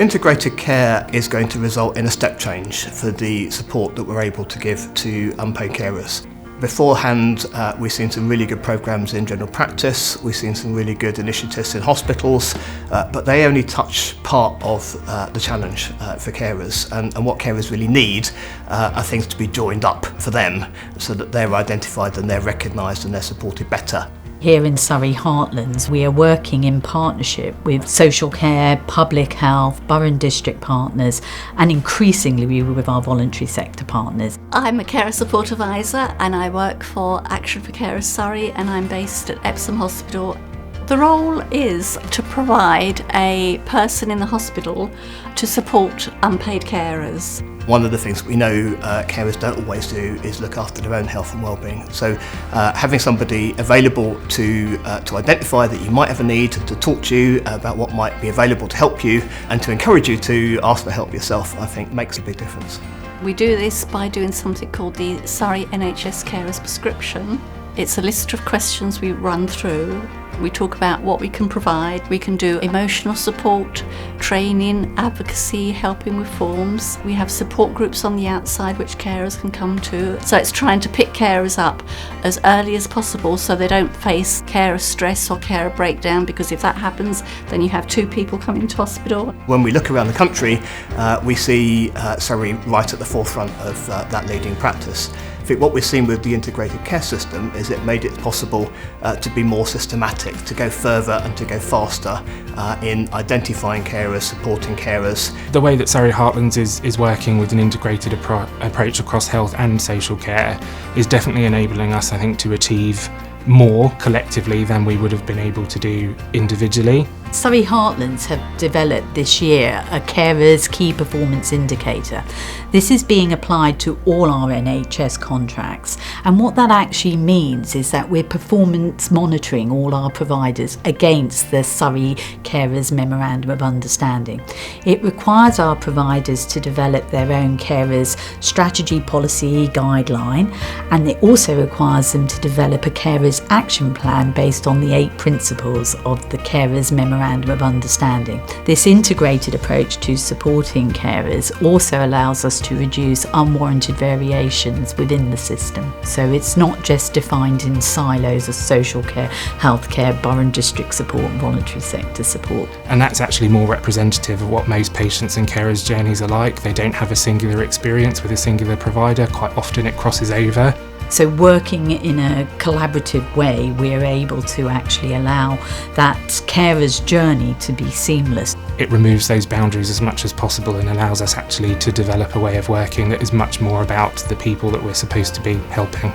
Integrated care is going to result in a step change for the support that we're able to give to unpaid carers. Beforehand, we've seen some really good programmes in general practice, we've seen some really good initiatives in hospitals, but they only touch part of the challenge for carers. And what carers really need are things to be joined up for them so that they're identified and they're recognised and they're supported better. Here in Surrey Heartlands, we are working in partnership with social care, public health, borough and district partners, and increasingly with our voluntary sector partners. I'm a carer support advisor and I work for Action for Carers Surrey, and I'm based at Epsom Hospital. The role is to provide a person in the hospital to support unpaid carers. One of the things we know carers don't always do is look after their own health and well-being. So having somebody available to identify that you might have a need, to talk to you about what might be available to help you and to encourage you to ask for help yourself, I think makes a big difference. We do this by doing something called the Surrey NHS Carers Prescription. It's a list of questions we run through. We talk about what we can provide. We can do emotional support, training, advocacy, helping with forms. We have support groups on the outside which carers can come to. So it's trying to pick carers up as early as possible so they don't face carer stress or carer breakdown, because if that happens, then you have two people coming to hospital. When we look around the country, we see Surrey right at the forefront of that leading practice. I think what we've seen with the integrated care system is it made it possible to be more systematic, to go further and to go faster in identifying carers, supporting carers. The way that Surrey Heartlands is working with an integrated approach across health and social care is definitely enabling us, I think, to achieve more collectively than we would have been able to do individually. Surrey Heartlands have developed this year a carers key performance indicator. This is being applied to all our NHS contracts, and what that actually means is that we're performance monitoring all our providers against the Surrey Carers Memorandum of Understanding. It requires our providers to develop their own carers strategy, policy, guideline, and it also requires them to develop a carers action plan based on the 8 principles of the Carers Memorandum of Understanding. This integrated approach to supporting carers also allows us to reduce unwarranted variations within the system. So it's not just defined in silos of social care, healthcare, borough and district support, and voluntary sector support. And that's actually more representative of what most patients and carers' journeys are like. They don't have a singular experience with a singular provider. Quite often it crosses over. So working in a collaborative way, we're able to actually allow that carer's journey to be seamless. It removes those boundaries as much as possible and allows us actually to develop a way of working that is much more about the people that we're supposed to be helping.